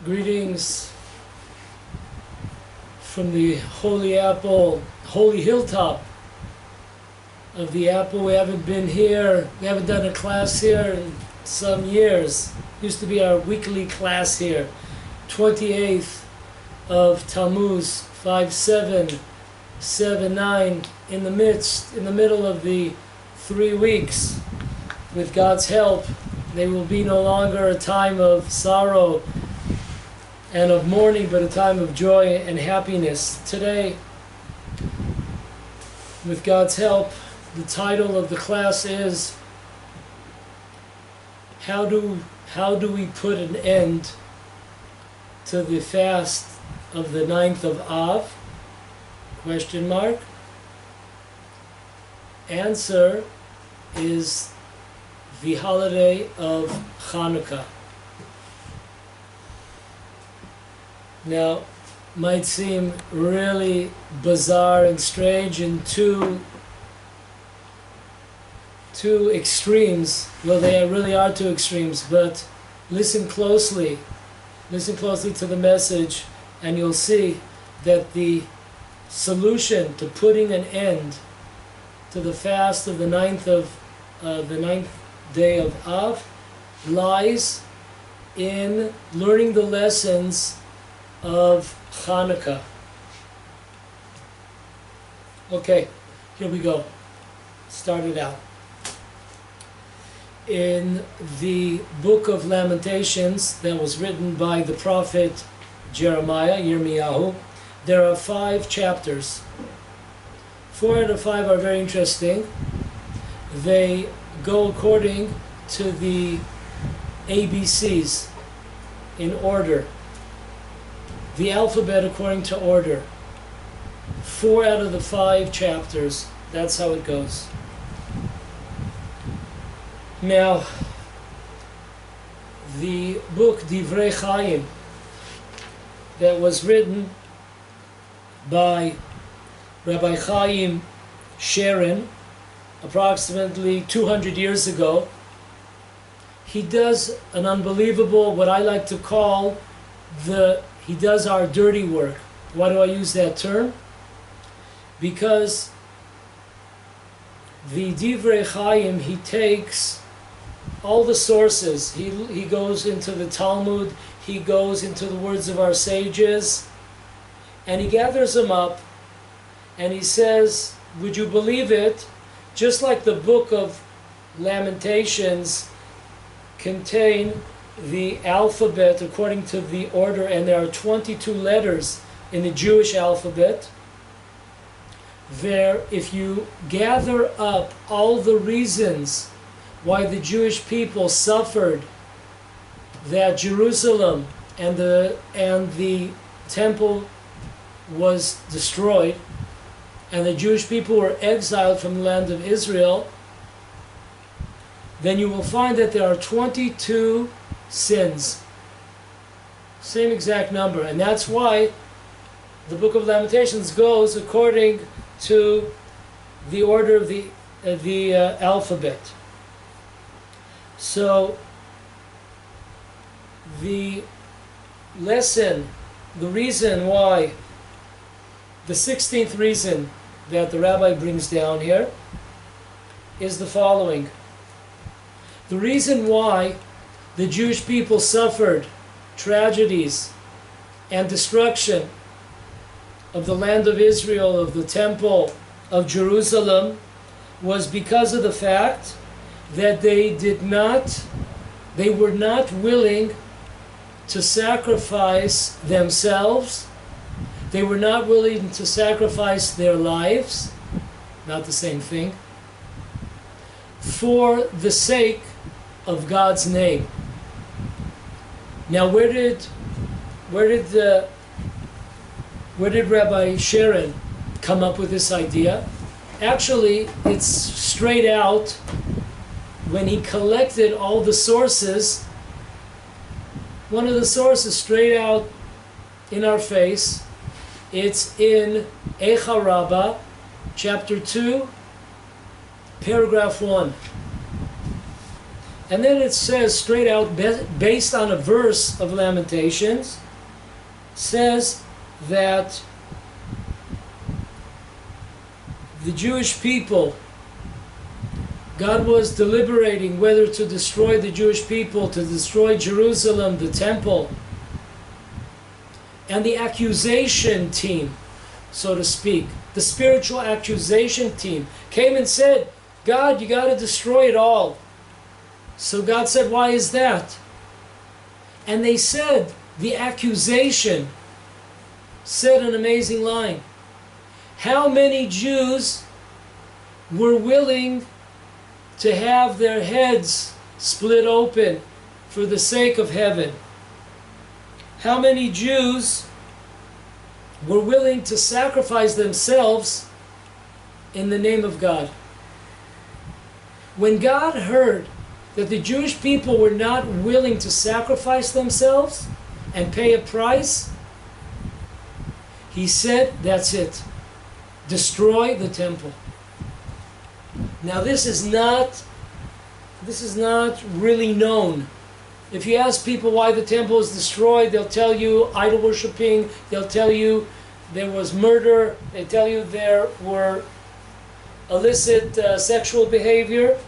Greetings from the holy hilltop of the Apple. We haven't been here, we haven't done a class here in some years. Used to be our weekly class here. 28th of Tammuz, 5779, in the middle of the 3 weeks. With God's help, they will be no longer a time of sorrow and of mourning, but a time of joy and happiness. Today, with God's help, the title of the class is How do we put an end to the fast of the 9th of Av? Question mark. Answer is the holiday of Hanukkah. Now, might seem really bizarre and strange in two extremes. Well, they really are two extremes, but listen closely to the message, and you'll see that the solution to putting an end to the fast of the ninth day of Av lies in learning the lessons of Hanukkah. Okay, here we go. Start it out. In the book of Lamentations that was written by the prophet Jeremiah, Yirmiyahu, there are 5 chapters. 4 out of 5 are very interesting. They go according to the ABCs in order. The alphabet according to order. 4 out of the 5 chapters. That's how it goes. Now, the book Divrei Chaim that was written by Rabbi Chaim Sharon approximately 200 years ago, he does an unbelievable, what I like to call, he does our dirty work. Why do I use that term? Because the Divrei Chaim, he takes all the sources. He goes into the Talmud, he goes into the words of our sages, and he gathers them up, and he says, would you believe it, just like the book of Lamentations contain the alphabet according to the order, and there are 22 letters in the Jewish alphabet. There, if you gather up all the reasons why the Jewish people suffered, that Jerusalem and the temple was destroyed, and the Jewish people were exiled from the land of Israel, then you will find that there are 22 sins. Same exact number. And that's why the book of Lamentations goes according to the order of the alphabet. So the lesson, the reason why, the 16th reason that the rabbi brings down here is the following. The reason why the Jewish people suffered tragedies and destruction of the land of Israel, of the temple of Jerusalem, was because of the fact that they were not willing to sacrifice themselves. They were not willing to sacrifice their lives, not the same thing, for the sake of God's name. Now, where did Rabbi Sharon come up with this idea? Actually, it's straight out when he collected all the sources. One of the sources straight out in our face, it's in Eicha Rabbah, chapter 2, paragraph 1. And then it says straight out, based on a verse of Lamentations, says that the Jewish people, God was deliberating whether to destroy the Jewish people, to destroy Jerusalem, the temple. And the accusation team, so to speak, the spiritual accusation team, came and said, God, you got to destroy it all. So God said, why is that? And they said, the accusation said an amazing line. How many Jews were willing to have their heads split open for the sake of heaven? How many Jews were willing to sacrifice themselves in the name of God? When God heard that the Jewish people were not willing to sacrifice themselves and pay a price, He said, that's it. Destroy the temple. Now this is not really known. If you ask people why the temple is destroyed, they'll tell you idol worshiping, they'll tell you there was murder, they tell you there were illicit sexual behavior,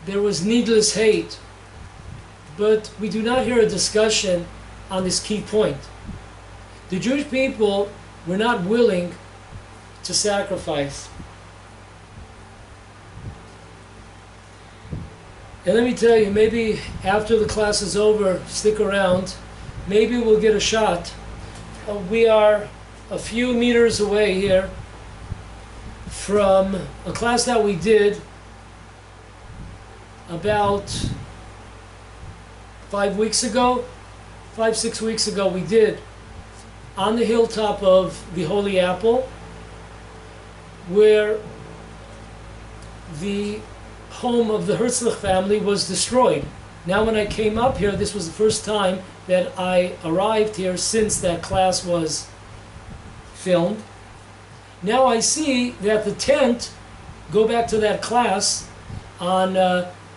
there was needless hate. But we do not hear a discussion on this key point. The Jewish people were not willing to sacrifice. And let me tell you, maybe after the class is over, stick around, maybe we'll get a shot. We are a few meters away here from a class that we did about 5 weeks ago, 5-6 weeks ago, we did on the hilltop of the Holy Apple, where the home of the Herzlich family was destroyed. Now when I came up here, this was the first time that I arrived here since that class was filmed. Now I see that the tent, go back to that class on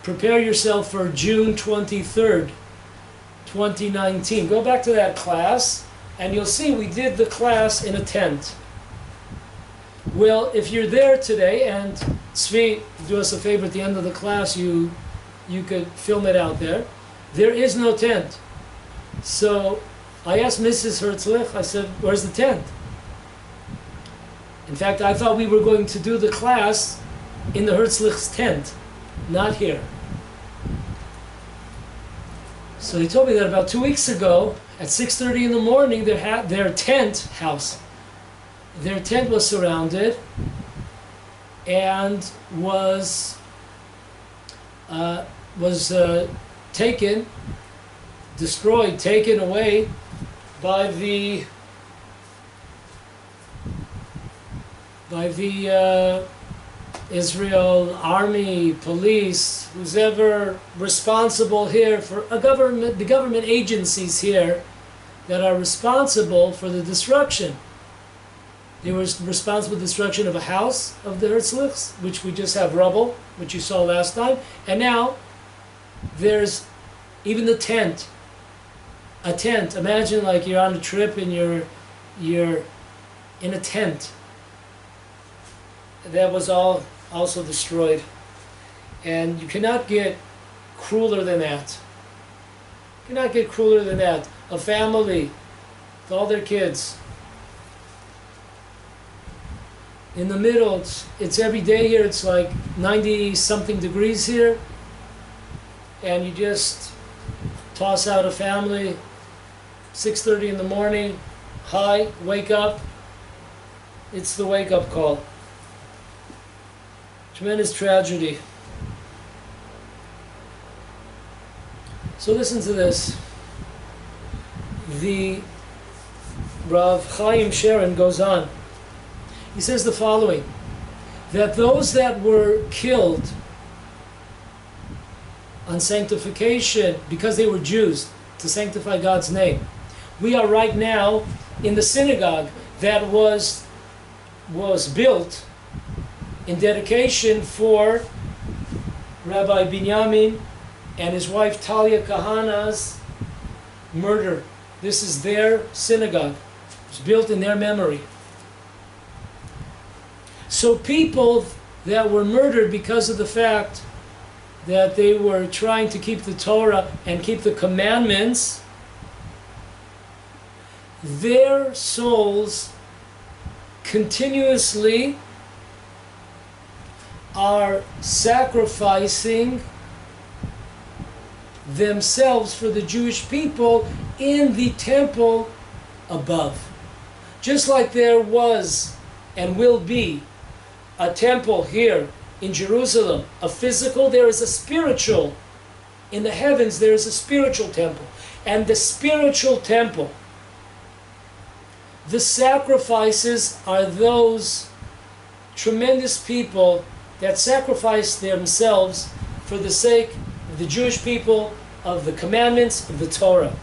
prepare yourself for June 23rd, 2019. Go back to that class and you'll see we did the class in a tent. Well, if you're there today, and Tzvi, do us a favor at the end of the class, you could film it out there. There is no tent. So I asked Mrs. Herzlich, I said, where's the tent? In fact, I thought we were going to do the class in the Herzlich's tent, not here. So he told me that about 2 weeks ago, at 6:30 in the morning, their tent house, their tent was surrounded and was taken, destroyed, taken away by the Israel army, police, who's ever responsible here for the government agencies here that are responsible for the destruction. They were responsible for the destruction of a house of the Herzlichs, which we just have rubble, which you saw last time. And now there's even the tent. A tent. Imagine like you're on a trip and you're in a tent. That was all also destroyed. And you cannot get crueler than that. You cannot get crueler than that. A family with all their kids. In the middle, it's every day here, it's like 90 something degrees here. And you just toss out a family, 6:30 in the morning, hi, wake up. It's the wake up call. Tremendous tragedy. So listen to this. The Rav Chaim Sharon goes on. He says the following, that those that were killed on sanctification because they were Jews, to sanctify God's name. We are right now in the synagogue that was built in dedication for Rabbi Binyamin and his wife Talia Kahana's murder. This is their synagogue. It's built in their memory. So people that were murdered because of the fact that they were trying to keep the Torah and keep the commandments, their souls continuously are sacrificing themselves for the Jewish people in the temple above. Just like there was and will be a temple here in Jerusalem, a physical, there is a spiritual. In the heavens there is a spiritual temple. And the spiritual temple, the sacrifices are those tremendous people that sacrifice themselves for the sake of the Jewish people, of the commandments of the Torah.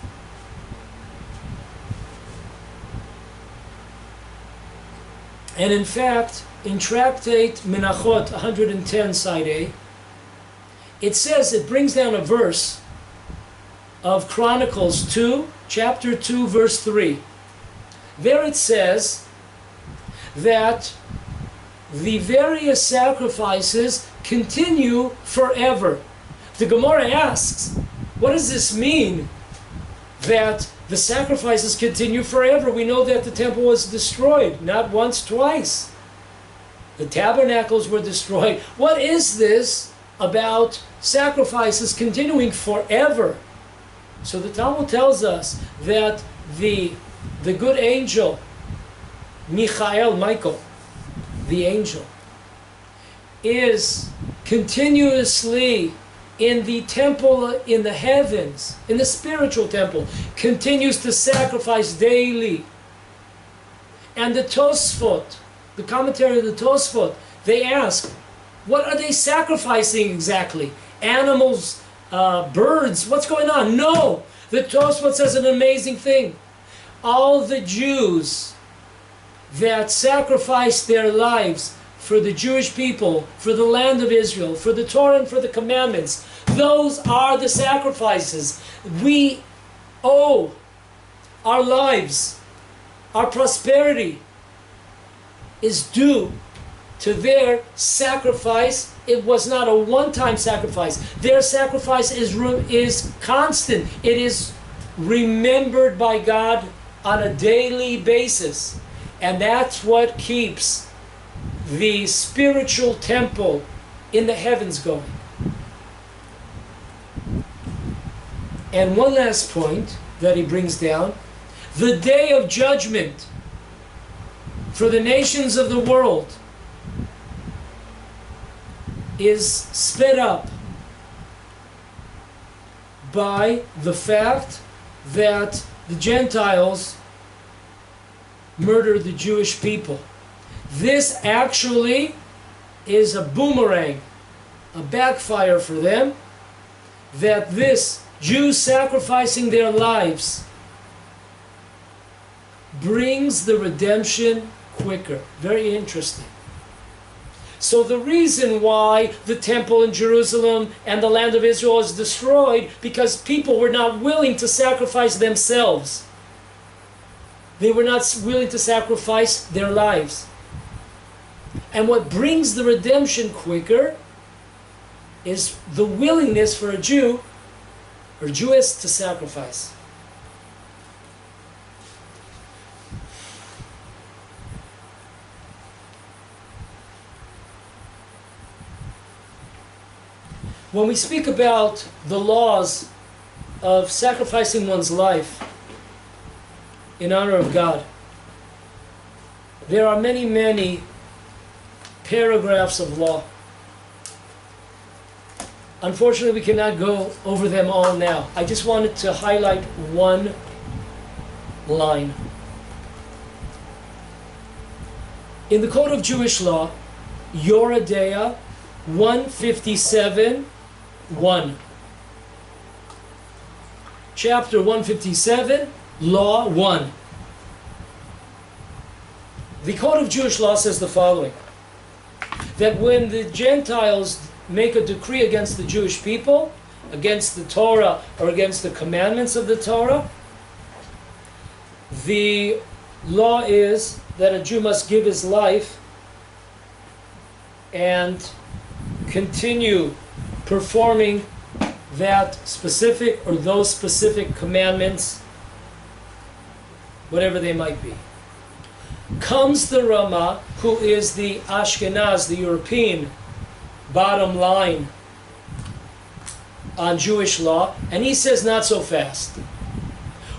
And in fact, in Tractate Menachot 110, side A, it says, it brings down a verse of Chronicles 2, chapter 2, verse 3. There it says that the various sacrifices continue forever. The Gemara asks, what does this mean that the sacrifices continue forever? We know that the temple was destroyed, not once, twice. The tabernacles were destroyed. What is this about sacrifices continuing forever? So the Talmud tells us that the good angel, Michael, the angel, is continuously in the temple in the heavens, in the spiritual temple, continues to sacrifice daily. And the Tosfot, the commentary of the Tosfot, they ask, what are they sacrificing exactly? Animals, birds, what's going on? No! The Tosfot says an amazing thing. All the Jews that sacrificed their lives for the Jewish people, for the land of Israel, for the Torah and for the commandments, those are the sacrifices. We owe our lives, our prosperity is due to their sacrifice. It was not a one-time sacrifice. Their sacrifice is constant. It is remembered by God on a daily basis. And that's what keeps the spiritual temple in the heavens going. And one last point that he brings down, the day of judgment for the nations of the world is sped up by the fact that the Gentiles murdered the Jewish people. This actually is a boomerang, a backfire for them, that this Jews sacrificing their lives brings the redemption quicker. Very interesting. So the reason why the temple in Jerusalem and the land of Israel is destroyed, because people were not willing to sacrifice themselves. They were not willing to sacrifice their lives. And what brings the redemption quicker is the willingness for a Jew or Jewess to sacrifice. When we speak about the laws of sacrificing one's life in honor of God, there are many, many paragraphs of law. Unfortunately, we cannot go over them all now. I just wanted to highlight one line. In the Code of Jewish Law, Yoredeah 157:1. Chapter 157, Law 1. The Code of Jewish Law says the following, that when the Gentiles make a decree against the Jewish people, against the Torah, or against the commandments of the Torah, the law is that a Jew must give his life and continue performing that specific or those specific commandments, whatever they might be. Comes the Rama, who is the Ashkenaz, the European bottom line on Jewish law, and he says not so fast.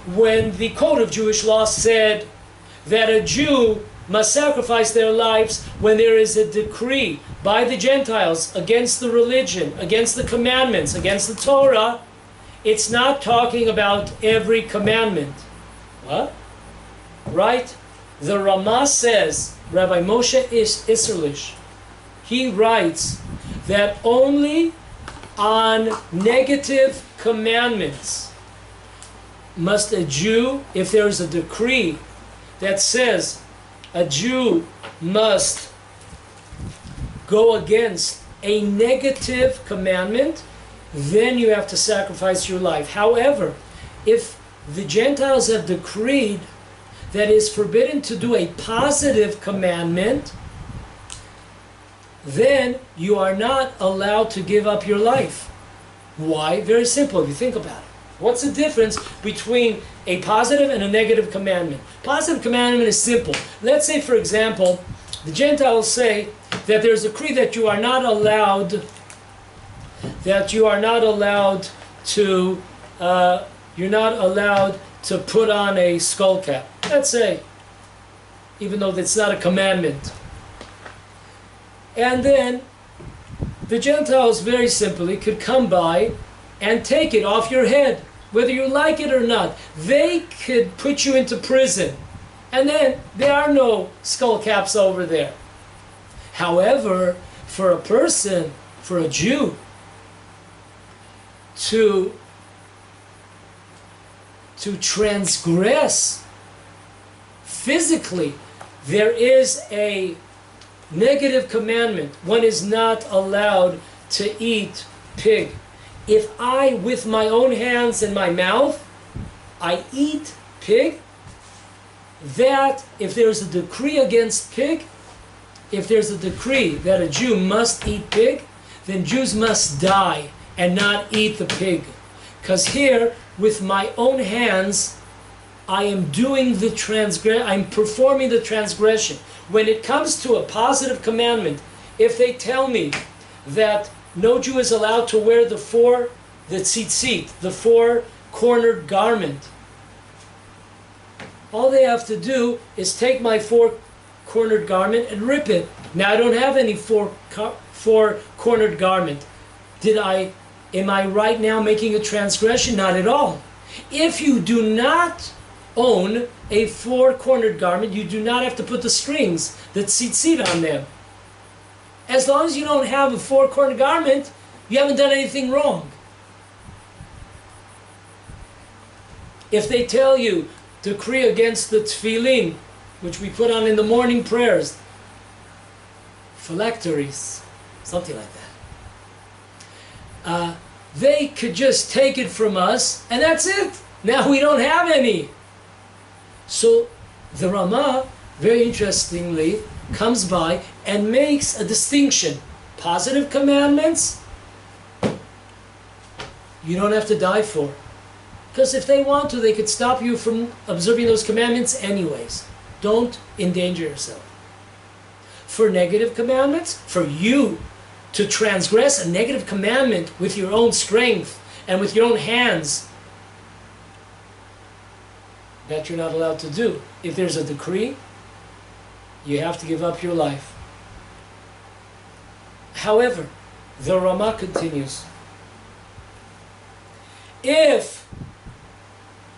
When the code of Jewish law said that a Jew must sacrifice their lives when there is a decree by the Gentiles against the religion, against the commandments, against the Torah, it's not talking about every commandment. What? Right? The Rama says, Rabbi Moshe Isserlish, he writes that only on negative commandments must a Jew, if there is a decree that says a Jew must go against a negative commandment, then you have to sacrifice your life. However, if the Gentiles have decreed that it is forbidden to do a positive commandment, then you are not allowed to give up your life. Why? Very simple if you think about it. What's the difference between a positive and a negative commandment? Positive commandment is simple. Let's say, for example, the Gentiles say that there's a decree that you are not allowed to you're not allowed to put on a skull cap. Let's say, even though that's not a commandment. And then the Gentiles very simply could come by and take it off your head, whether you like it or not. They could put you into prison, and then there are no skull caps over there. However, for a person, for a Jew, to transgress physically, there is a negative commandment. One is not allowed to eat pig. If I, with my own hands and my mouth, I eat pig, that if there's a decree against pig, if there's a decree that a Jew must eat pig, then Jews must die and not eat the pig. Because here, with my own hands, I am doing the I'm performing the transgression. When it comes to a positive commandment, if they tell me that no Jew is allowed to wear the tzitzit, the four-cornered garment, all they have to do is take my four-cornered garment and rip it. Now I don't have any four-cornered garment. Am I right now making a transgression? Not at all. If you do not own a four-cornered garment, you do not have to put the strings, the tzitzit, on them. As long as you don't have a four-cornered garment, you haven't done anything wrong. If they tell you, decree against the tefillin, which we put on in the morning prayers, phylacteries, something like that, they could just take it from us, and that's it. Now we don't have any. So the Rama, very interestingly, comes by and makes a distinction. Positive commandments, you don't have to die for. Because if they want to, they could stop you from observing those commandments anyways. Don't endanger yourself. For negative commandments, for you to transgress a negative commandment with your own strength and with your own hands, that you're not allowed to do. If there's a decree, you have to give up your life. However, the Rama continues. If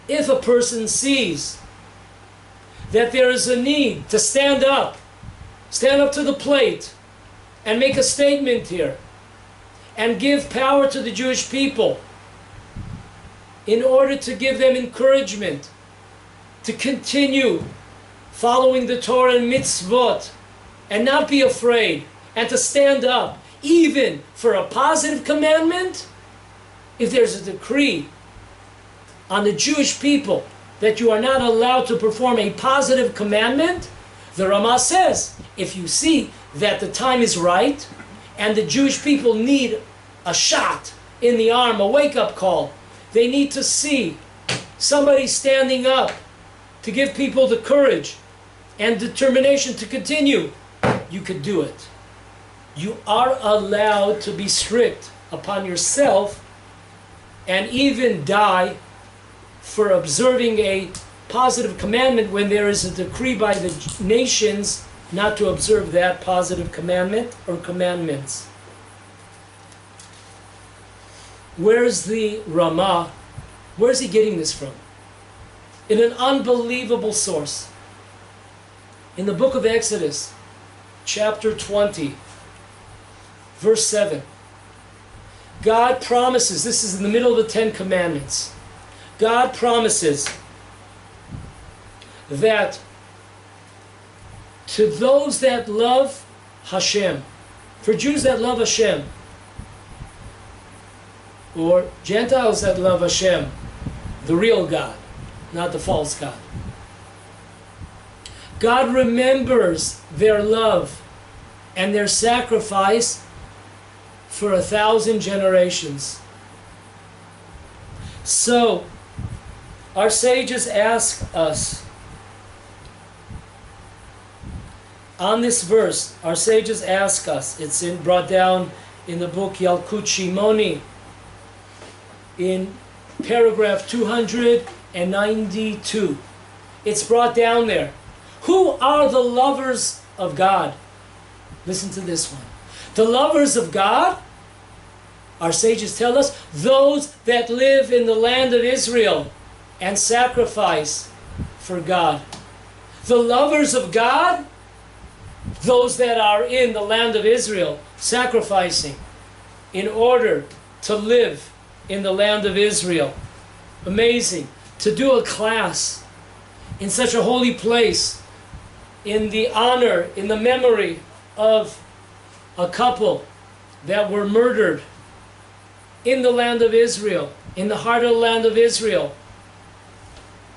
a person sees that there is a need to stand up to the plate and make a statement here and give power to the Jewish people in order to give them encouragement to continue following the Torah and mitzvot and not be afraid and to stand up. even for a positive commandment, if there's a decree on the Jewish people that you are not allowed to perform a positive commandment, the Ramah says, if you see that the time is right and the Jewish people need a shot in the arm, a wake-up call, they need to see somebody standing up to give people the courage and determination to continue, you could do it. You are allowed to be strict upon yourself and even die for observing a positive commandment when there is a decree by the nations not to observe that positive commandment or commandments. Where's the Ramah? Where's he getting this from? In an unbelievable source. In the book of Exodus, chapter 20, verse 7. God promises, this is in the middle of the Ten Commandments, God promises that to those that love Hashem, for Jews that love Hashem, or Gentiles that love Hashem, the real God, not the false God, God remembers their love and their sacrifice for 1,000 generations. So, our sages ask us, on this verse, our sages ask us, it's brought down in the book Yalkut Shimoni, in paragraph 292. It's brought down there. Who are the lovers of God? Listen to this one. The lovers of God, our sages tell us, those that live in the land of Israel and sacrifice for God. The lovers of God, those that are in the land of Israel sacrificing in order to live in the land of Israel. Amazing. To do a class in such a holy place in the honor, in the memory of a couple that were murdered in the land of Israel, in the heart of the land of Israel,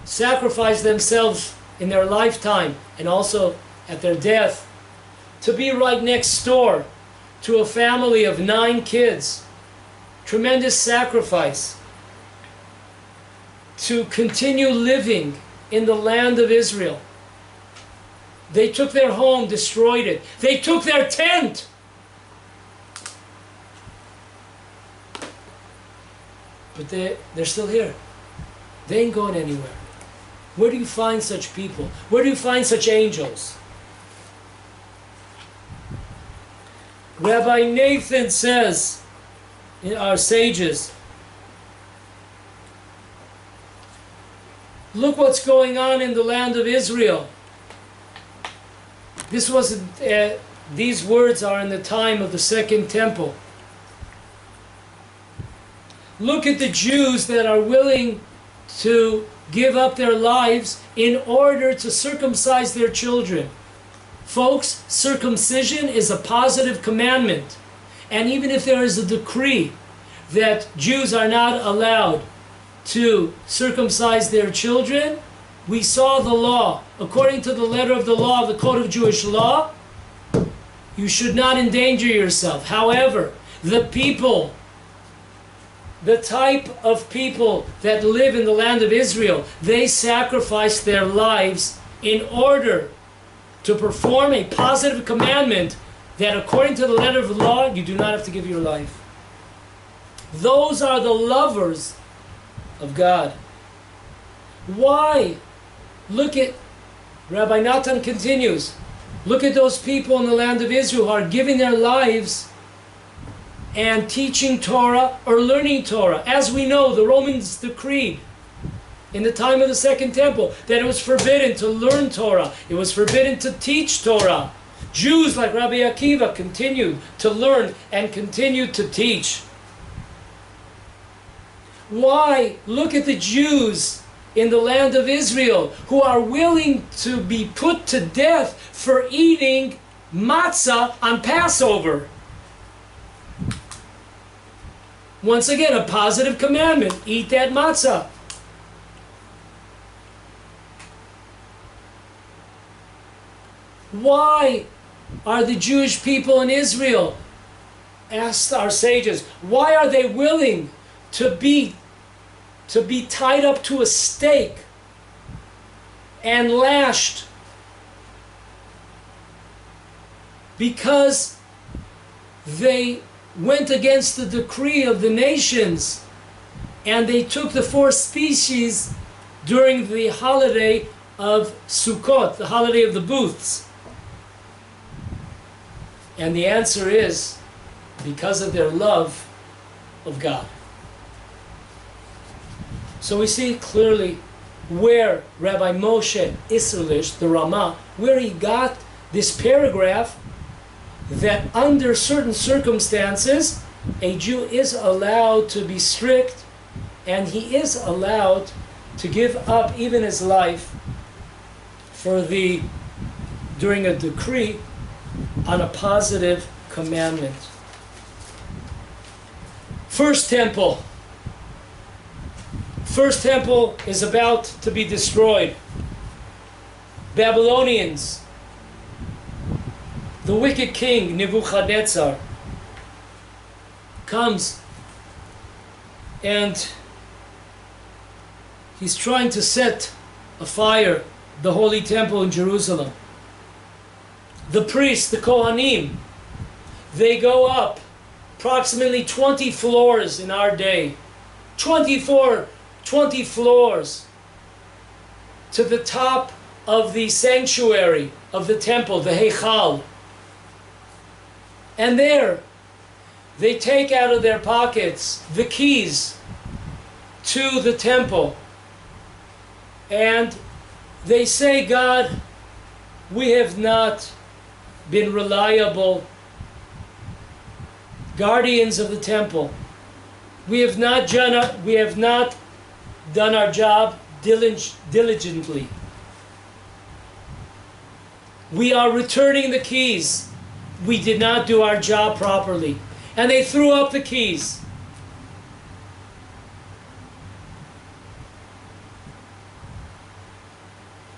sacrificed themselves in their lifetime and also at their death to be right next door to a family of 9 kids. Tremendous sacrifice to continue living in the land of Israel. They took their home, destroyed it. They took their tent. But they're still here. They ain't going anywhere. Where do you find such people? Where do you find such angels? Rabbi Nathan says, in our sages, look what's going on in the land of Israel. These words are in the time of the Second Temple. Look at the Jews that are willing to give up their lives in order to circumcise their children. Folks, circumcision is a positive commandment. And even if there is a decree that Jews are not allowed to circumcise their children, we saw the law. According to the letter of the law of the Code of Jewish Law, you should not endanger yourself. However, the people, the type of people that live in the land of Israel, they sacrifice their lives in order to perform a positive commandment that according to the letter of the law, you do not have to give your life. Those are the lovers of God. Why? Look at, Rabbi Natan continues, look at those people in the land of Israel who are giving their lives and teaching Torah or learning Torah. As we know, the Romans decreed in the time of the Second Temple that it was forbidden to learn Torah. It was forbidden to teach Torah. Jews like Rabbi Akiva continued to learn and continued to teach. Why? Look at the Jews in the land of Israel who are willing to be put to death for eating matzah on Passover. Once again, a positive commandment. Eat that matzah. Why are the Jewish people in Israel, asked our sages, why are they willing to be tied up to a stake and lashed? Because they went against the decree of the nations and they took the 4 species during the holiday of Sukkot, the holiday of the booths. And the answer is because of their love of God. So we see clearly where Rabbi Moshe Isserlish, the Ramah, where he got this paragraph that under certain circumstances a Jew is allowed to be strict and he is allowed to give up even his life during a decree on a positive commandment. First temple is about to be destroyed. Babylonians, the wicked king Nebuchadnezzar comes and he's trying to set afire the holy temple in Jerusalem. The priests, the Kohanim, they go up approximately 20 floors in our day. 20 floors to the top of the sanctuary of the temple, the Heichal. And there, they take out of their pockets the keys to the temple. And they say, God, we have not been reliable guardians of the temple. We have not done our job diligently. We are returning the keys. We did not do our job properly. And they threw up the keys.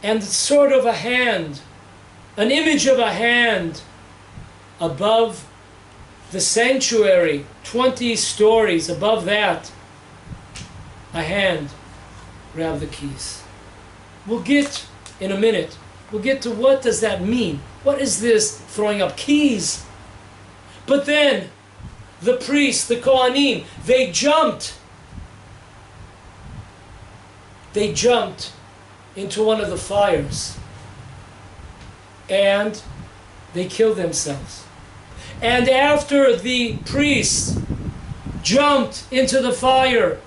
And sort of a hand, an image of a hand above the sanctuary, 20 stories above that, a hand grabbed the keys. We'll get in a minute. We'll get to what does that mean. What is this throwing up keys? But then the priests, the Kohanim, they jumped. They jumped into one of the fires. And they killed themselves. And after the priests jumped into the fire,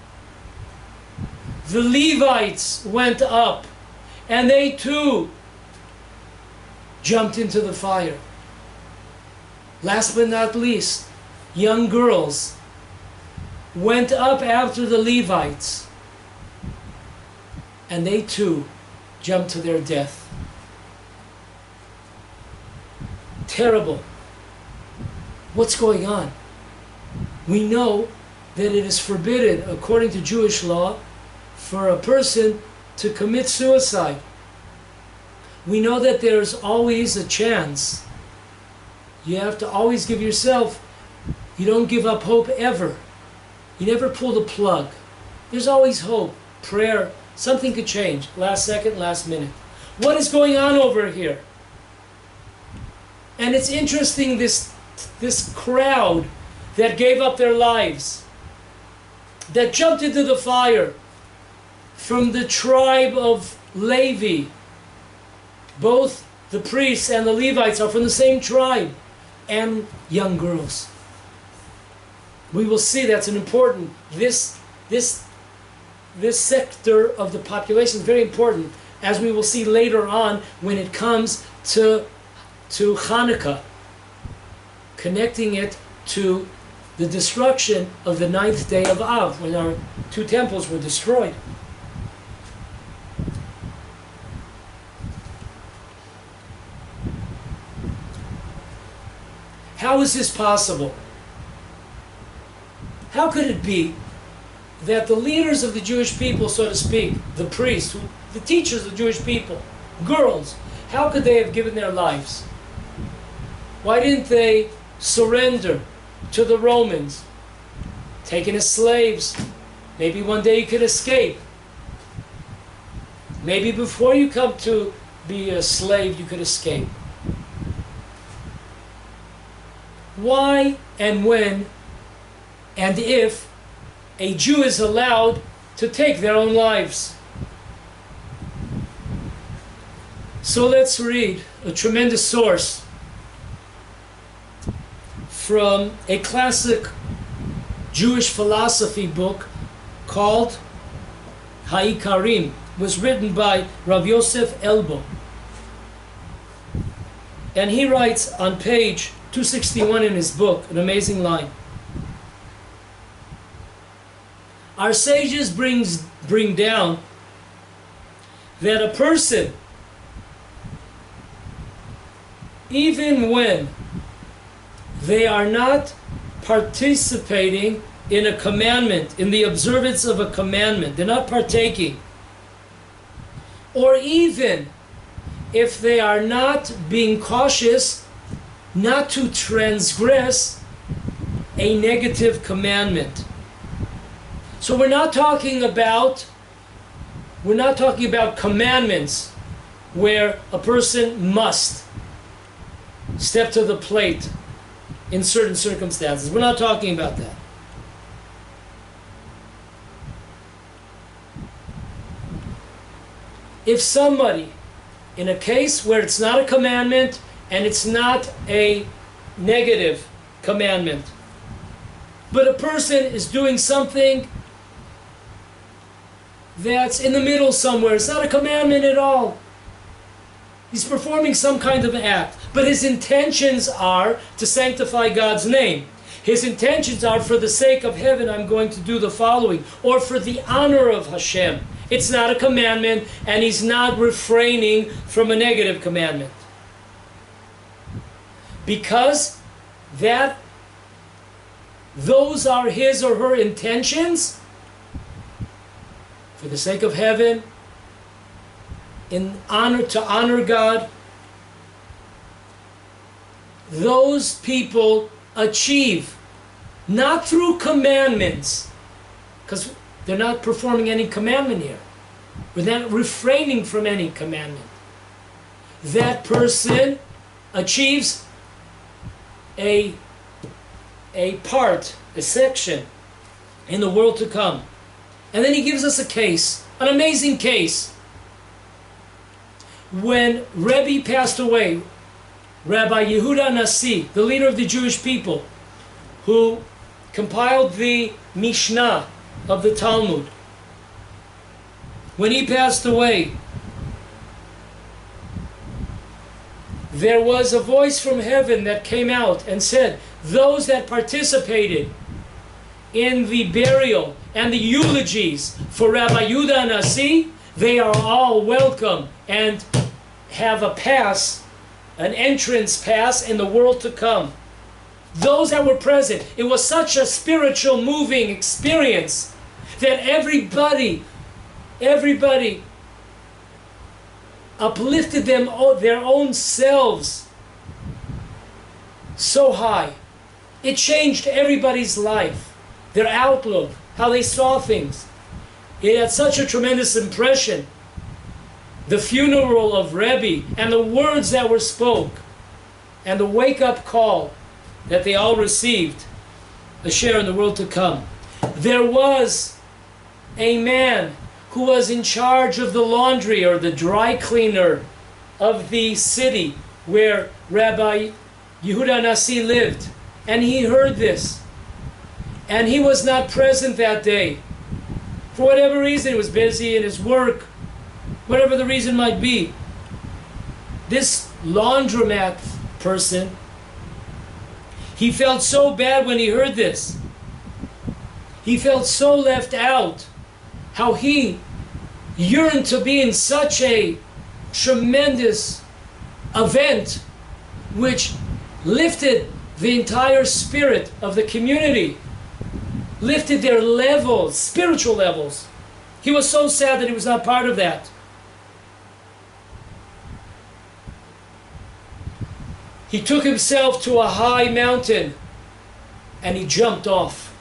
the Levites went up and they too jumped into the fire. Last but not least, young girls went up after the Levites and they too jumped to their death. Terrible. What's going on? We know that it is forbidden, according to Jewish law, for a person to commit suicide. We know that there's always a chance. You have to always give yourself, you don't give up hope ever. You never pull the plug. There's always hope, prayer, something could change, last second, last minute. What is going on over here? And it's interesting, this crowd that gave up their lives, that jumped into the fire from the tribe of Levi. Both the priests and the Levites are from the same tribe, and young girls. We will see that's an important, this sector of the population is very important, as we will see later on when it comes to Hanukkah, connecting it to the destruction of the 9th day of Av, when our 2 temples were destroyed. How is this possible? How could it be that the leaders of the Jewish people, so to speak, the priests, the teachers of the Jewish people, girls, how could they have given their lives? Why didn't they surrender to the Romans, taken as slaves? Maybe one day you could escape. Maybe before you come to be a slave, you could escape. Why and when and if a Jew is allowed to take their own lives? So let's read a tremendous source from a classic Jewish philosophy book called Ha'ikarim. It was written by Rav Yosef Elbo. And he writes on page 261 in his book, an amazing line. Our sages bring down that a person, even when they are not participating in a commandment, in the observance of a commandment, they're not partaking, or even if they are not being cautious not to transgress a negative commandment. So we're not talking about commandments where a person must step to the plate in certain circumstances. We're not talking about that. If somebody, in a case where it's not a commandment and it's not a negative commandment, but a person is doing something that's in the middle somewhere, it's not a commandment at all. He's performing some kind of act, but his intentions are to sanctify God's name. His intentions are, for the sake of heaven, I'm going to do the following, or for the honor of Hashem. It's not a commandment, and he's not refraining from a negative commandment. Because those are his or her intentions, for the sake of heaven, to honor God, those people achieve, not through commandments, because they're not performing any commandment here. We're not refraining from any commandment. That person achieves a part, a section in the world to come. And then he gives us a case, an amazing case. When Rebbe passed away, Rabbi Yehuda Nasi, the leader of the Jewish people, who compiled the Mishnah of the Talmud, when he passed away, there was a voice from heaven that came out and said, those that participated in the burial and the eulogies for Rabbi Yehuda Nasi, they are all welcome and have a pass, an entrance pass in the world to come. Those that were present, it was such a spiritual moving experience that everybody uplifted their own selves so high. It changed everybody's life, their outlook, how they saw things. It had such a tremendous impression. The funeral of Rebbe and the words that were spoke and the wake-up call that they all received, a share in the world to come. There was a man who was in charge of the laundry or the dry cleaner of the city where Rabbi Yehuda Nasi lived. And he heard this. And he was not present that day. For whatever reason, he was busy in his work, whatever the reason might be. This laundromat person, he felt so bad when he heard this. He felt so left out. How he yearned to be in such a tremendous event which lifted the entire spirit of the community. lifted their levels, spiritual levels. He was so sad that he was not part of that. He took himself to a high mountain and he jumped off.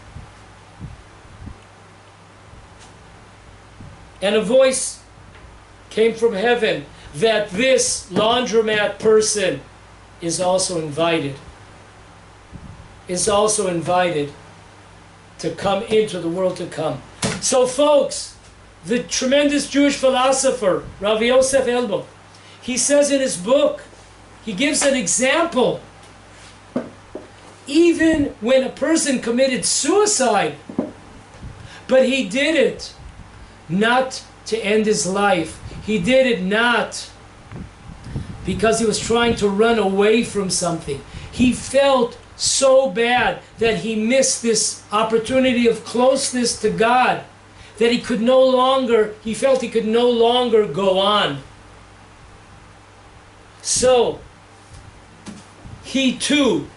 And a voice came from heaven that this laundromat person is also invited. Is also invited to come into the world to come. So folks, the tremendous Jewish philosopher, Rav Yosef Elbo, he says in his book, he gives an example. Even when a person committed suicide, but he did it not to end his life. He did it not because he was trying to run away from something. He felt so bad that he missed this opportunity of closeness to God, that he felt he could no longer go on. So, he too,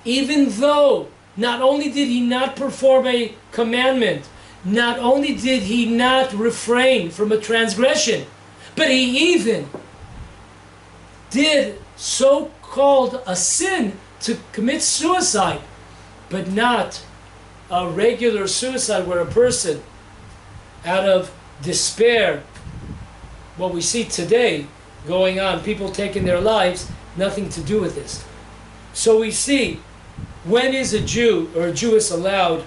even though not only did he not perform a commandment, not only did he not refrain from a transgression, but he even did so-called a sin to commit suicide, but not a regular suicide where a person, out of despair, what we see today going on, people taking their lives, nothing to do with this. So we see, when is a Jew or a Jewess allowed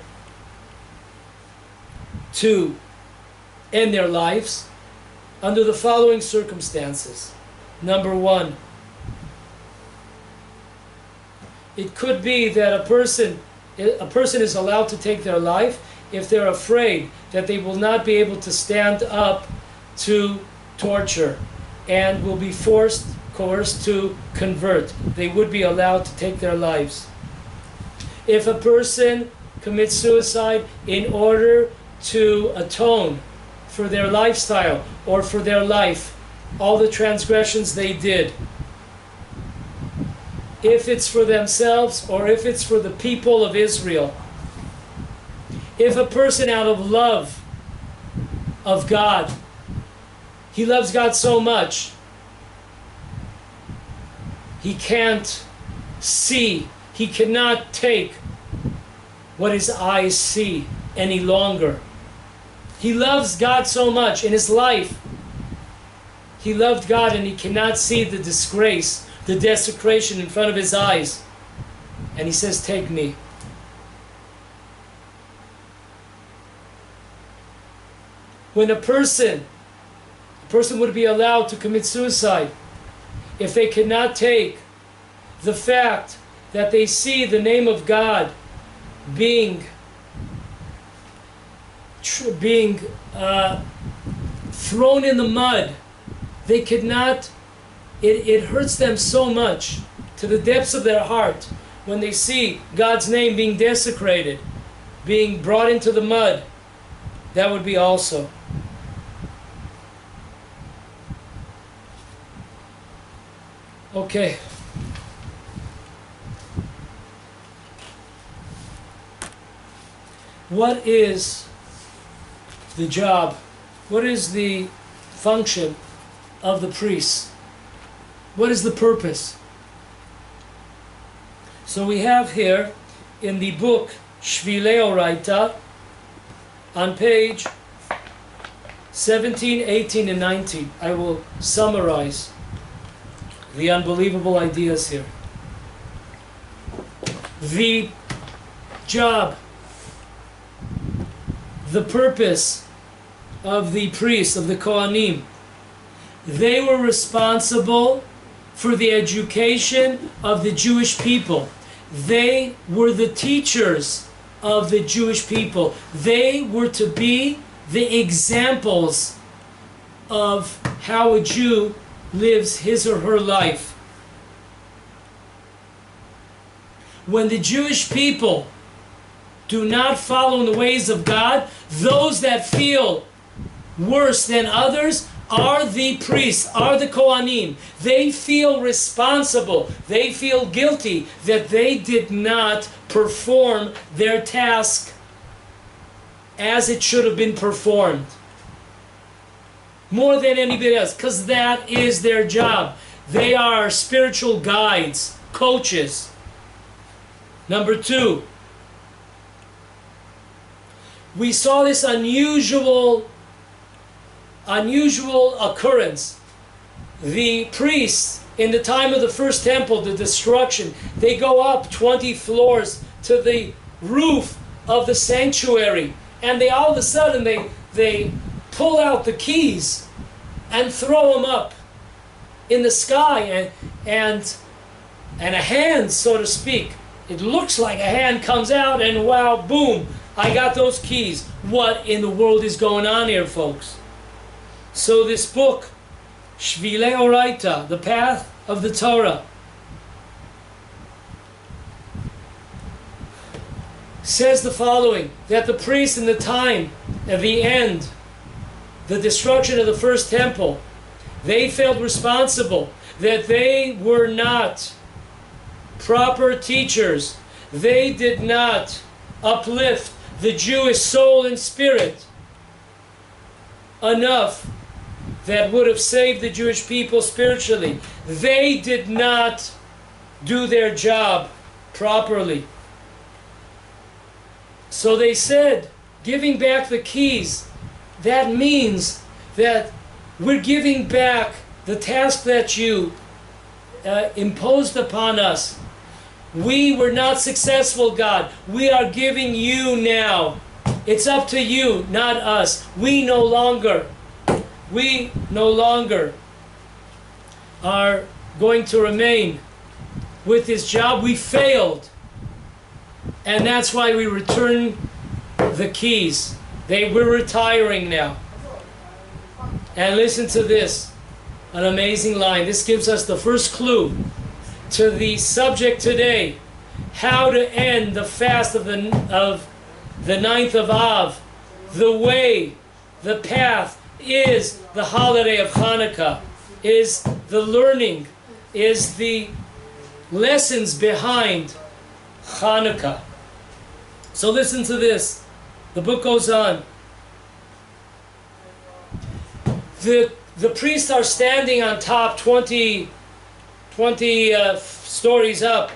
to end their lives? Under the following circumstances. Number one, it could be that a person is allowed to take their life if they're afraid that they will not be able to stand up to torture and will be coerced to convert. They would be allowed to take their lives. If a person commits suicide in order to atone for their lifestyle or for their life, all the transgressions they did, if it's for themselves or if it's for the people of Israel, if a person out of love of God, he loves God so much, he can't see, he cannot take what his eyes see any longer. He loves God so much in his life. He loved God and he cannot see the disgrace, the desecration in front of his eyes. And he says, take me. When a person would be allowed to commit suicide if they cannot take the fact that they see the name of God being thrown in the mud. They could not, it hurts them so much to the depths of their heart when they see God's name being desecrated, being brought into the mud. That would be also. Okay. What is the job? What is the function of the priests? What is the purpose? So we have here in the book Shvilei Oraita on page 17, 18, and 19. I will summarize the unbelievable ideas here. The job, the purpose of the priests, of the Kohanim, they were responsible for the education of the Jewish people. They were the teachers of the Jewish people. They were to be the examples of how a Jew lives his or her life. When the Jewish people do not follow in the ways of God, those that feel worse than others are the priests, are the Kohanim. They feel responsible. They feel guilty that they did not perform their task as it should have been performed. More than anybody else, because that is their job. They are spiritual guides, coaches. Number 2, we saw this unusual occurrence. The priests, in the time of the first temple, the destruction, they go up 20 floors to the roof of the sanctuary, and they all of a sudden they pull out the keys and throw them up in the sky, and a hand, so to speak, it looks like a hand comes out, and wow, boom, I got those keys. What in the world is going on here, folks? So this book, Shvilei Oraita, the path of the Torah, says the following, that the priests in the time of the end, the destruction of the first temple, they felt responsible, that they were not proper teachers. They did not uplift the Jewish soul and spirit enough that would have saved the Jewish people spiritually. They did not do their job properly. So they said, giving back the keys, that means that we're giving back the task that you imposed upon us. We were not successful, God. We are giving you now. It's up to you, not us. We no longer are going to remain with this job. We failed. And that's why we return the keys. We're retiring now. And listen to this, an amazing line. This gives us the first clue to the subject today, how to end the fast of the 9th of Av. The way, the path is the holiday of Hanukkah, is the learning, is the lessons behind Hanukkah. So listen to this. The book goes on. The priests are standing on top 20 stories up,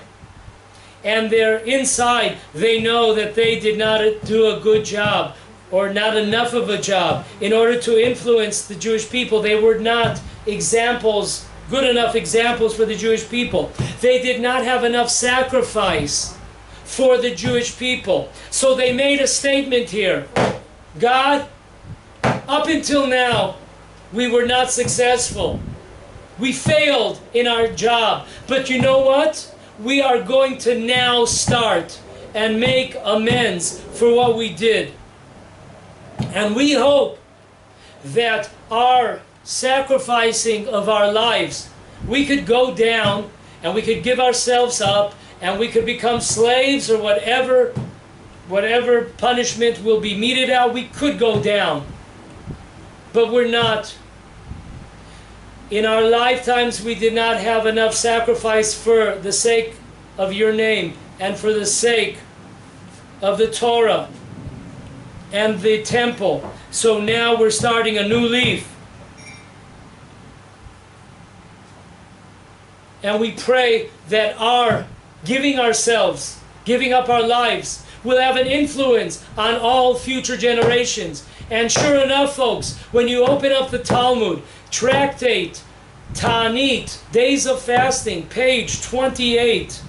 and they're inside. They know that they did not do a good job, or not enough of a job. In order to influence the Jewish people, they were not examples, good enough examples for the Jewish people. They did not have enough sacrifice for the Jewish people. So they made a statement here. God, up until now, we were not successful. We failed in our job. But you know what? We are going to now start and make amends for what we did. And we hope that our sacrificing of our lives, we could go down and we could give ourselves up and we could become slaves, or whatever punishment will be meted out. We could go down. But we're not. In our lifetimes, we did not have enough sacrifice for the sake of your name and for the sake of the Torah and the temple. So now we're starting a new leaf. And we pray that our giving ourselves, giving up our lives, will have an influence on all future generations. And sure enough, folks, when you open up the Talmud, Tractate, Ta'anit, Days of Fasting, page 28,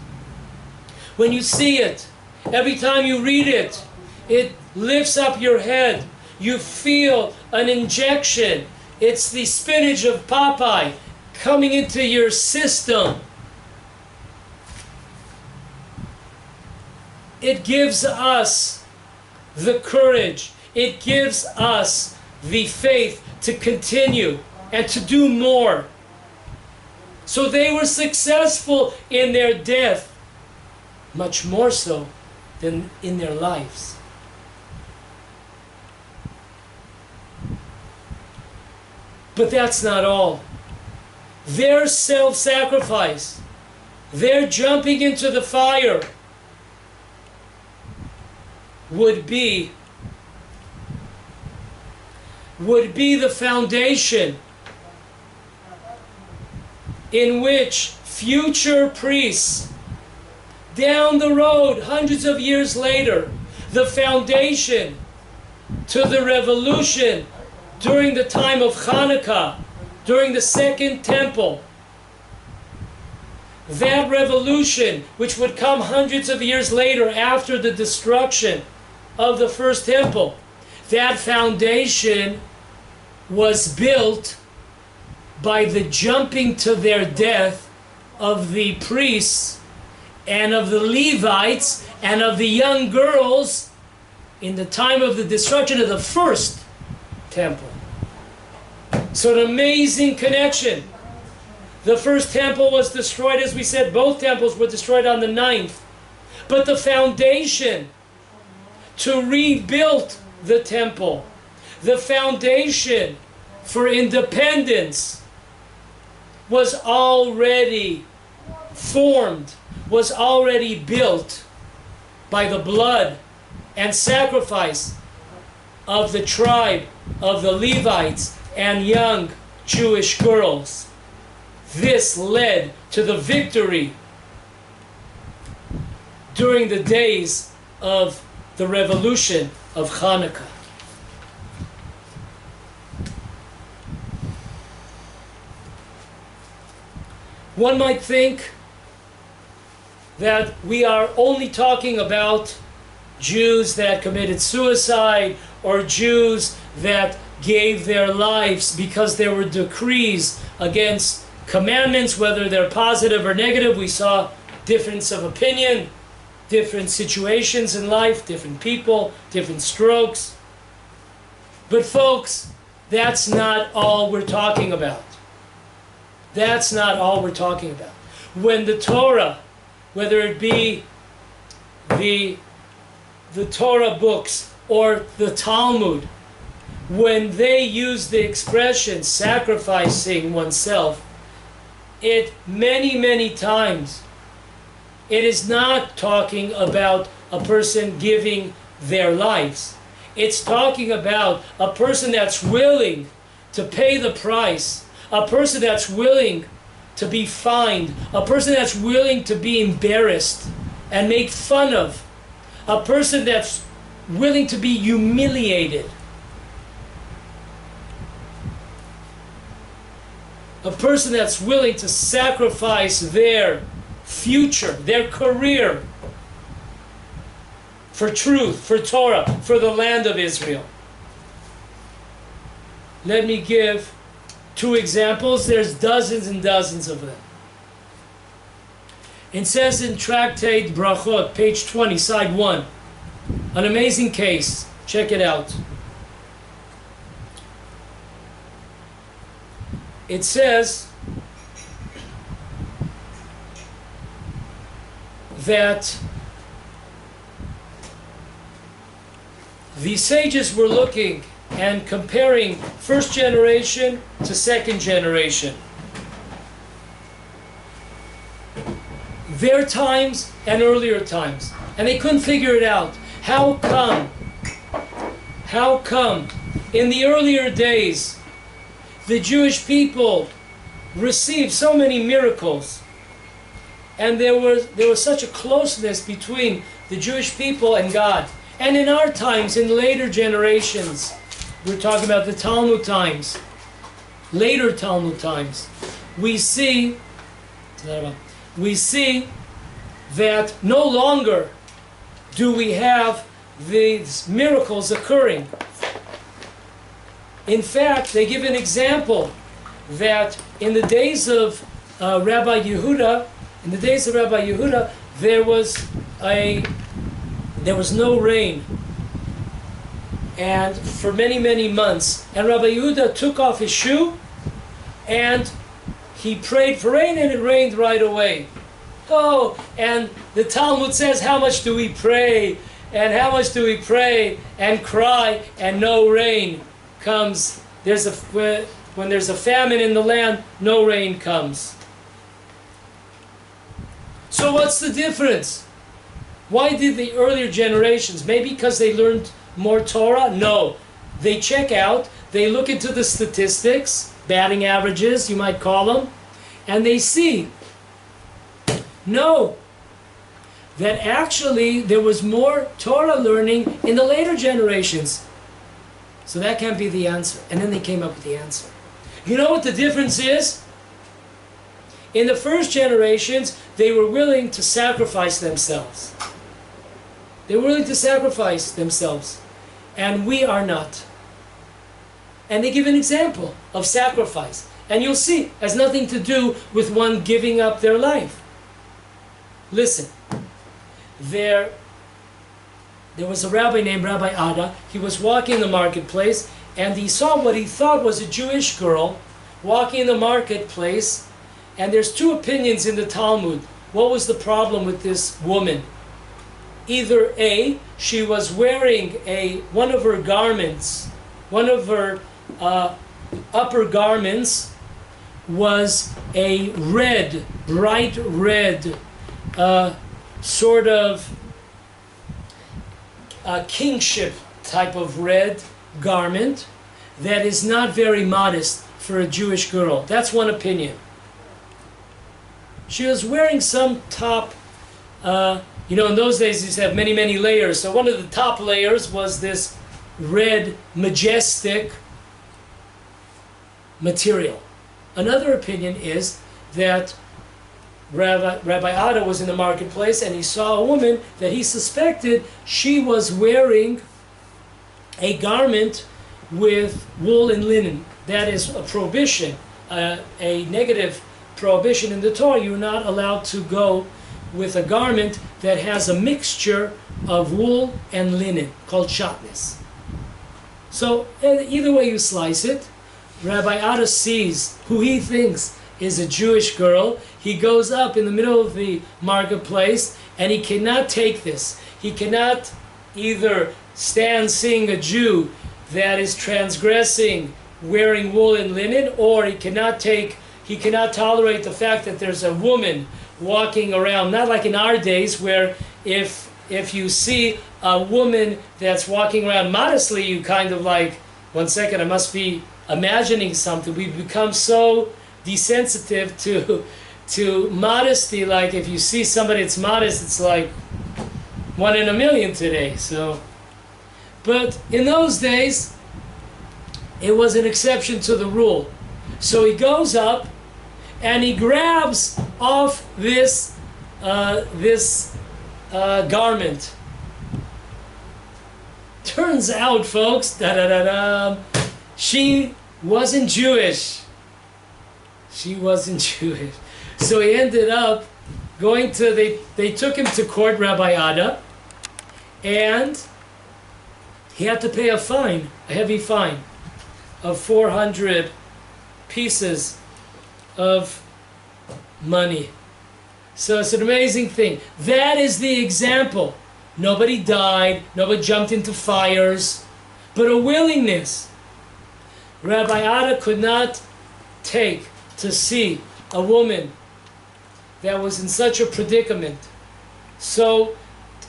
when you see it, every time you read it, it lifts up your head. You feel an injection. It's the spinach of Popeye coming into your system. It gives us the courage. It gives us the faith to continue and to do more. So they were successful in their death, much more so than in their lives. But that's not all. Their self-sacrifice, their jumping into the fire, would be the foundation in which future priests, down the road, hundreds of years later, the foundation to the revolution during the time of Hanukkah, during the Second Temple, that revolution, which would come hundreds of years later after the destruction of the First Temple, that foundation was built by the jumping to their death of the priests and of the Levites and of the young girls in the time of the destruction of the First Temple. So an amazing connection. The First Temple was destroyed, as we said, both temples were destroyed on the 9th. But the foundation to rebuild the temple, the foundation for independence was already formed, was already built by the blood and sacrifice of the tribe of the Levites and young Jewish girls. This led to the victory during the days of the revolution of Hanukkah. One might think that we are only talking about Jews that committed suicide or Jews that gave their lives because there were decrees against commandments, whether they're positive or negative. We saw difference of opinion, different situations in life, different people, different strokes. But folks, that's not all we're talking about. That's not all we're talking about. When the Torah, whether it be the Torah books or the Talmud, when they use the expression sacrificing oneself, it many times, it is not talking about a person giving their lives. It's talking about a person that's willing to pay the price, a person that's willing to be fined, a person that's willing to be embarrassed and made fun of, a person that's willing to be humiliated, a person that's willing to sacrifice their future, their career, for truth, for Torah, for the land of Israel. Let me give 2 examples. There's dozens and dozens of them. It says in Tractate Brachot, page 20, side 1, an amazing case. Check it out. It says that the sages were looking and comparing first generation to second generation, their times and earlier times, and they couldn't figure it out. How come in the earlier days the Jewish people received so many miracles, and there was such a closeness between the Jewish people and God? And in our times, in later generations, we're talking about the Talmud times, later Talmud times, we see that no longer do we have these miracles occurring. In fact, they give an example that in the days of Rabbi Yehuda, there was no rain, and for many months. And Rabbi Yehuda took off his shoe, and he prayed for rain, and it rained right away. Oh, and the Talmud says, how much do we pray, and how much do we pray and cry, and no rain comes. There's when there's a famine in the land, no rain comes. So what's the difference? Why did the earlier generations, maybe because they learned more Torah? No. They check out, they look into the statistics, batting averages, you might call them, and they see, no, that actually there was more Torah learning in the later generations. So that can't be the answer. And then they came up with the answer. You know what the difference is? In the first generations, they were willing to sacrifice themselves. They were willing to sacrifice themselves. And we are not. And they give an example of sacrifice. And you'll see, it has nothing to do with one giving up their life. Listen, there was a rabbi named Rabbi Ada. He was walking in the marketplace, and he saw what he thought was a Jewish girl walking in the marketplace. And there's two opinions in the Talmud. What was the problem with this woman? Either A, she was wearing one of her garments, one of her upper garments was a red, bright red, sort of a kingship type of red garment that is not very modest for a Jewish girl. That's one opinion. She was wearing some top, in those days you used to have many, many layers. So one of the top layers was this red, majestic material. Another opinion is that Rabbi Ada was in the marketplace and he saw a woman that he suspected she was wearing a garment with wool and linen. That is a prohibition, a negative prohibition in the Torah. You're not allowed to go with a garment that has a mixture of wool and linen, called shatnez. So either way you slice it, Rabbi Ada sees who he thinks is a Jewish girl. He goes up in the middle of the marketplace and he cannot take this. He cannot either stand seeing a Jew that is transgressing wearing wool and linen, or he cannot tolerate the fact that there's a woman walking around, not like in our days where if you see a woman that's walking around modestly, you kind of like, 1 second, I must be imagining something. We've become so desensitive to modesty. Like if you see somebody that's modest, it's like 1 in a million today. So, but in those days, it was an exception to the rule. So he goes up and he grabs off this garment. Turns out, folks, she wasn't Jewish. She wasn't Jewish. So he ended up going to, they took him to court, Rabbi Ada, and he had to pay a fine, a heavy fine of 400 pieces of money. So it's an amazing thing. That is the example. Nobody died, nobody jumped into fires, but a willingness. Rabbi Ada could not take to see a woman that was in such a predicament, so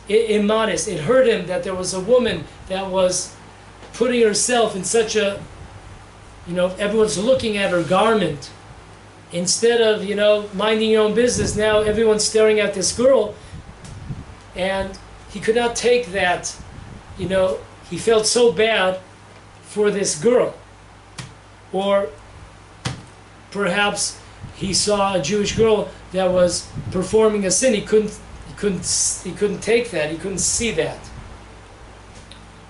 immodest. It hurt him that there was a woman that was putting herself in such a, everyone's looking at her garment. Instead of, minding your own business, now everyone's staring at this girl. And he could not take that, he felt so bad for this girl. Or perhaps he saw a Jewish girl that was performing a sin. He couldn't take that. He couldn't see that.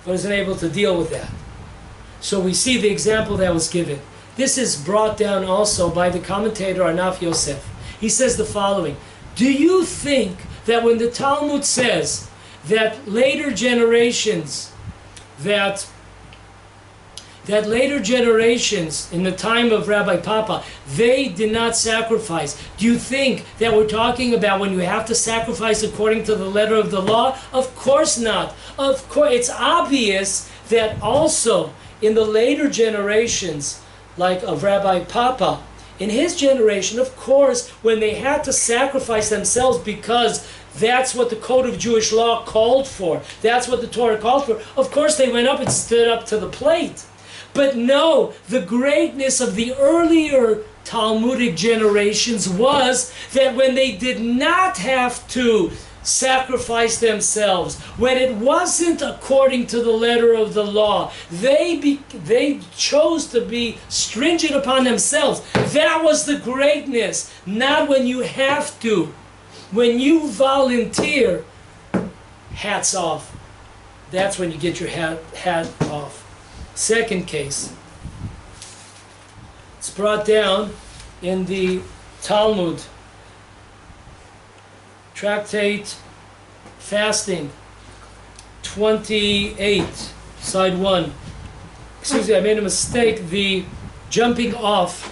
He wasn't able to deal with that. So we see the example that was given. This is brought down also by the commentator Arnaf Yosef. He says the following: do you think that when the Talmud says that later generations in the time of Rabbi Papa, they did not sacrifice? Do you think that we're talking about when you have to sacrifice according to the letter of the law? Of course not. Of course, it's obvious that also in the later generations, like of Rabbi Papa. In his generation, of course, when they had to sacrifice themselves because that's what the code of Jewish law called for, that's what the Torah called for, of course they went up and stood up to the plate. But no, the greatness of the earlier Talmudic generations was that when they did not have to sacrifice themselves, when it wasn't according to the letter of the law, they chose to be stringent upon themselves. That was the greatness, not when you have to. When you volunteer, hats off. That's when you get your hat off. Second case. It's brought down in the Talmud. Tractate Fasting 28, side 1. Excuse me, I made a mistake. The jumping off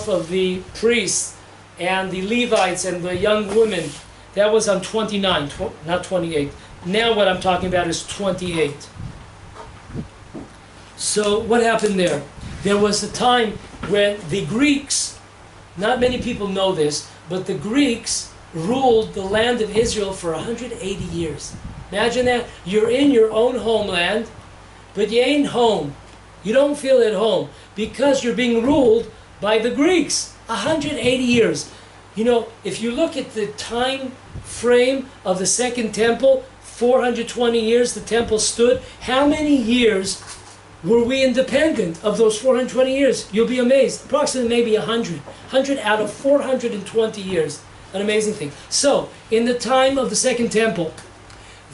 of the priests and the Levites and the young women, that was on 29, not 28. Now what I'm talking about is 28. So what happened there? There was a time when the Greeks, not many people know this, but the Greeks ruled the land of Israel for 180 years. Imagine that. You're in your own homeland, but you ain't home. You don't feel at home because you're being ruled by the Greeks. 180 years. You know, if you look at the time frame of the Second Temple, 420 years the temple stood. How many years were we independent of those 420 years? You'll be amazed. Approximately maybe 100. 100 out of 420 years. An amazing thing. So, in the time of the Second Temple,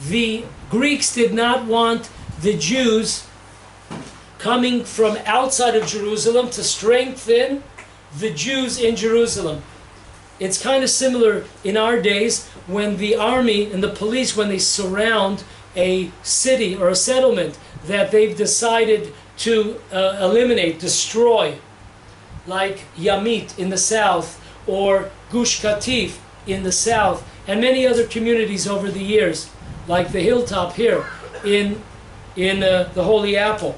the Greeks did not want the Jews coming from outside of Jerusalem to strengthen the Jews in Jerusalem. It's kind of similar in our days when the army and the police, when they surround a city or a settlement that they've decided to eliminate, destroy, like Yamit in the south, or Gush Katif in the south, and many other communities over the years, like the hilltop here in the Holy Apple.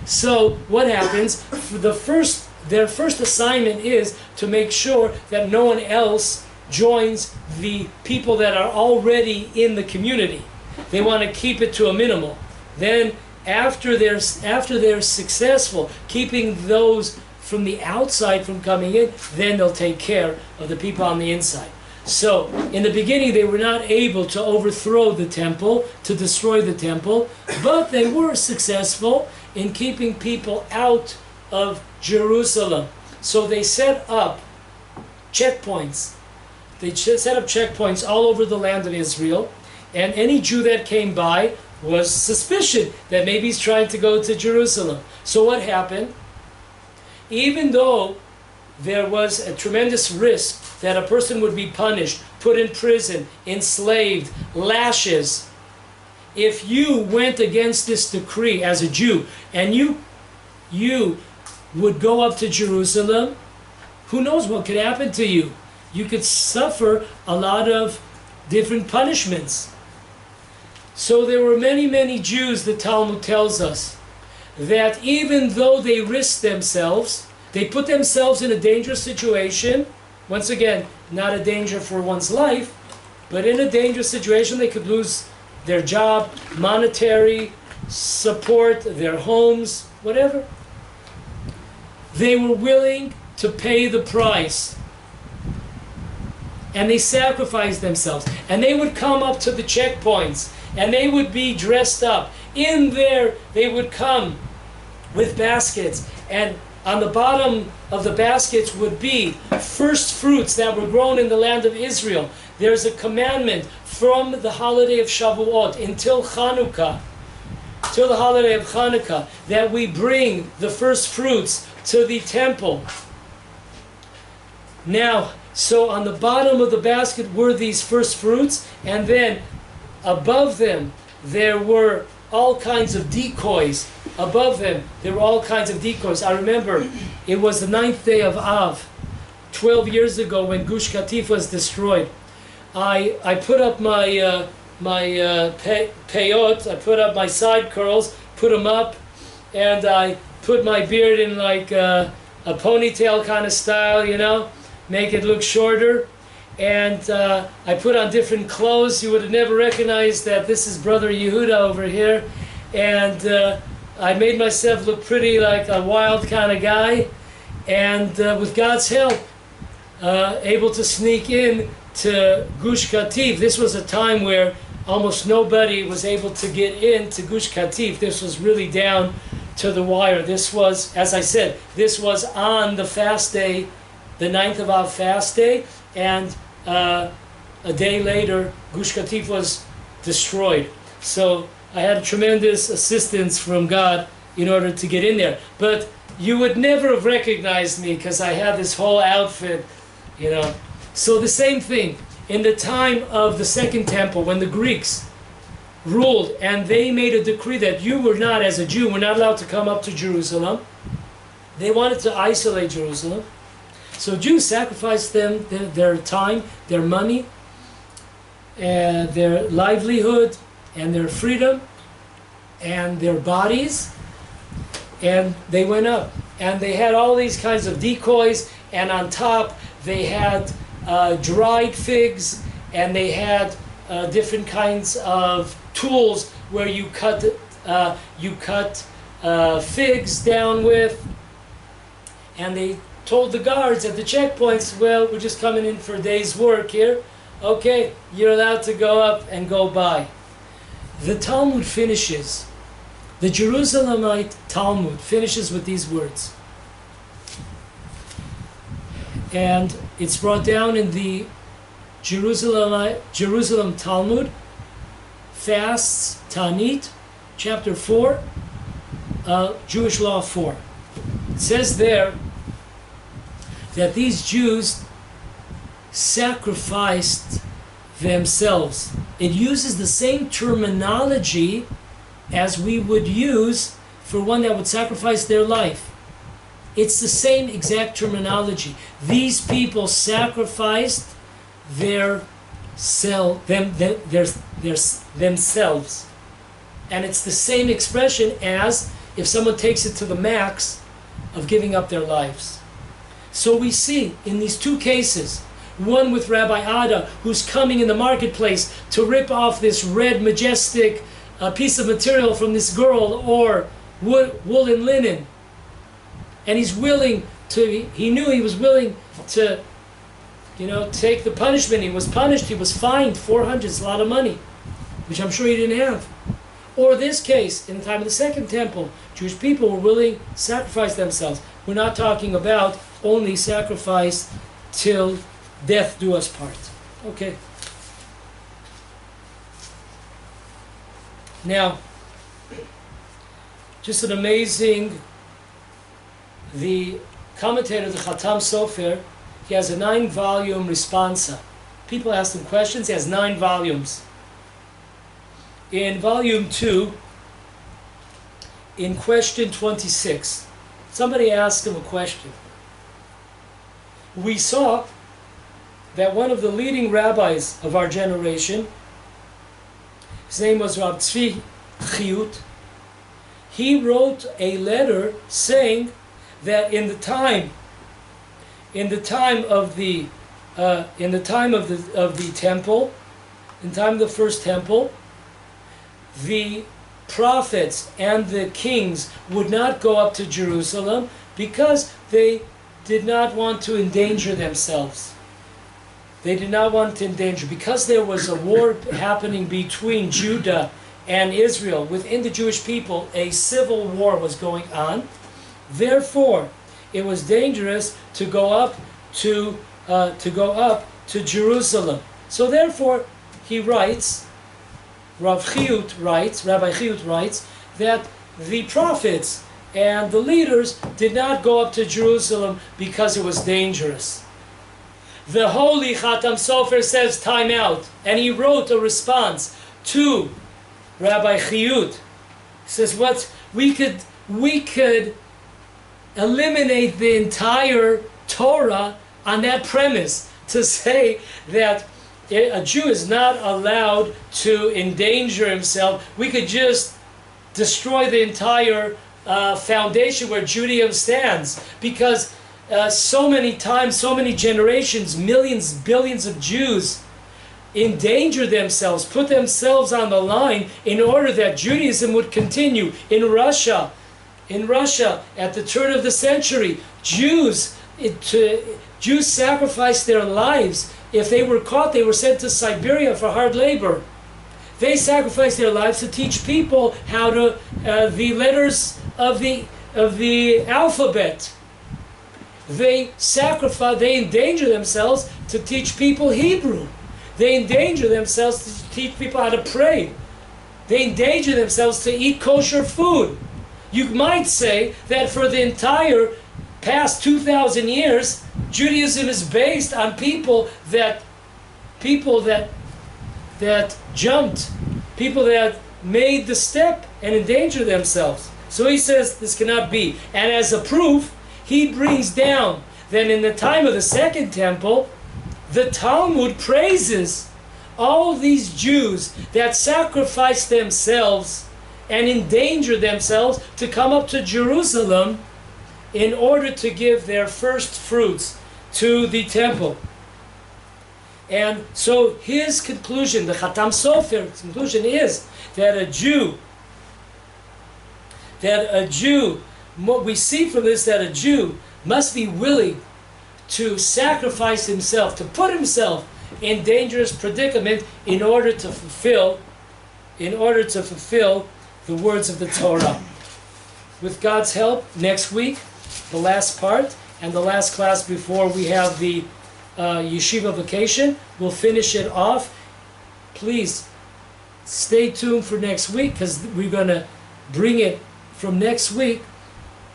So what happens? Their first assignment is to make sure that no one else joins the people that are already in the community. They want to keep it to a minimal. Then after they're successful keeping those from the outside from coming in, then they'll take care of the people on the inside. So, in the beginning they were not able to overthrow the temple, to destroy the temple, but they were successful in keeping people out of Jerusalem. So they set up checkpoints. They set up checkpoints all over the land of Israel, and any Jew that came by was suspicious that maybe he's trying to go to Jerusalem. So what happened? Even though there was a tremendous risk that a person would be punished, put in prison, enslaved, lashes, if you went against this decree as a Jew and you would go up to Jerusalem, who knows what could happen to you? You could suffer a lot of different punishments. So there were many Jews, the Talmud tells us, that even though they risked themselves, they put themselves in a dangerous situation, once again, not a danger for one's life, but in a dangerous situation, they could lose their job, monetary support, their homes, whatever. They were willing to pay the price. And they sacrificed themselves. And they would come up to the checkpoints, and they would be dressed up. In there, they would come with baskets, and on the bottom of the baskets would be first fruits that were grown in the land of Israel. There's a commandment from the holiday of Shavuot until Chanukah, till the holiday of Chanukah, that we bring the first fruits to the temple. Now, so on the bottom of the basket were these first fruits, and then above them there were all kinds of decoys. Above them there were all kinds of decoys. I remember it was the 9th day of Av, 12 years ago, when Gush Katif was destroyed. I put up my peyot, I put up my side curls, put them up, and I put my beard in like a ponytail kind of style, you know, make it look shorter. And I put on different clothes. You would have never recognized that this is Brother Yehuda over here. And I made myself look pretty like a wild kind of guy. And with God's help, able to sneak in to Gush Katif. This was a time where almost nobody was able to get into Gush Katif. This was really down to the wire. This was, as I said, this was on the fast day, the 9th of Av fast day, and a day later, Gush Katif was destroyed. So I had tremendous assistance from God in order to get in there. But you would never have recognized me because I had this whole outfit, you know. So the same thing, in the time of the Second Temple, when the Greeks ruled and they made a decree that you were not, as a Jew, were not allowed to come up to Jerusalem. They wanted to isolate Jerusalem. So Jews sacrificed them, their time, their money, and their livelihood, and their freedom, and their bodies, and they went up. And they had all these kinds of decoys, and on top they had dried figs, and they had different kinds of tools where you cut figs down with, and they told the guards at the checkpoints, well, we're just coming in for a day's work here. Okay, you're allowed to go up and go by. The Talmud finishes, the Jerusalemite Talmud finishes with these words. And it's brought down in the Jerusalem Talmud, Fasts, Tanit, chapter 4, Jewish Law 4. It says there that these Jews sacrificed themselves. It uses the same terminology as we would use for one that would sacrifice their life. It's the same exact terminology. These people sacrificed themselves. And it's the same expression as if someone takes it to the max of giving up their lives. So we see in these two cases, one with Rabbi Ada, who's coming in the marketplace to rip off this red, majestic piece of material from this girl, or wool and linen. And he's willing to, he knew he was willing to, take the punishment. He was punished, he was fined 400, it's a lot of money, which I'm sure he didn't have. Or this case, in the time of the Second Temple, Jewish people were willing to sacrifice themselves. We're not talking about only sacrifice till death do us part. Okay. Now, just an amazing, the commentator, the Khatam Sofer, he has a 9-volume responsa. People ask him questions, he has 9 volumes. In volume 2, in question 26, somebody asked him a question. We saw that one of the leading rabbis of our generation, his name was Rav Yehuda, he wrote a letter saying that in the time of the temple, in the time of the first temple, the prophets and the kings would not go up to Jerusalem because they did not want to endanger themselves. They did not want to endanger. Because there was a war happening between Judah and Israel, within the Jewish people, a civil war was going on. Therefore, it was dangerous to go up to Jerusalem. So therefore, he writes, Rabbi Yehuda writes, that the prophets and the leaders did not go up to Jerusalem because it was dangerous. The holy Khatam Sofer says time out, and he wrote a response to Rabbi Yehuda. He says, what we could eliminate the entire Torah on that premise, to say that a Jew is not allowed to endanger himself. We could just destroy the entire foundation where Judaism stands, because so many times, so many generations, millions, billions of Jews endanger themselves, put themselves on the line in order that Judaism would continue. In Russia, at the turn of the century, Jews sacrificed their lives. If they were caught, they were sent to Siberia for hard labor. They sacrificed their lives to teach people how to the letters of the alphabet. They endanger themselves to teach people Hebrew. They endanger themselves to teach people how to pray. They endanger themselves to eat kosher food. You might say that for the entire past 2,000 years, Judaism is based on people that jumped, people that made the step and endangered themselves. So he says this cannot be. And as a proof, he brings down that in the time of the Second Temple, the Talmud praises all these Jews that sacrificed themselves and endangered themselves to come up to Jerusalem in order to give their first fruits to the temple. And so his conclusion, the Khatam Sofer's conclusion, is that a Jew, what we see from this, that a Jew must be willing to sacrifice himself, to put himself in dangerous predicament in order to fulfill the words of the Torah. With God's help, next week, the last part and the last class before we have the yeshiva vacation, we'll finish it off. Please stay tuned for next week, because we're going to bring it from next week.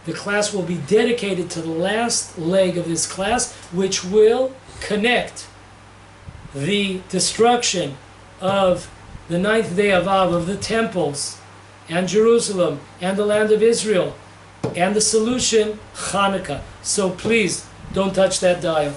The class will be dedicated to the last leg of this class, which will connect the destruction of the 9th day of Av, of the temples, and Jerusalem, and the land of Israel, and the solution, Hanukkah. So please, don't touch that dial.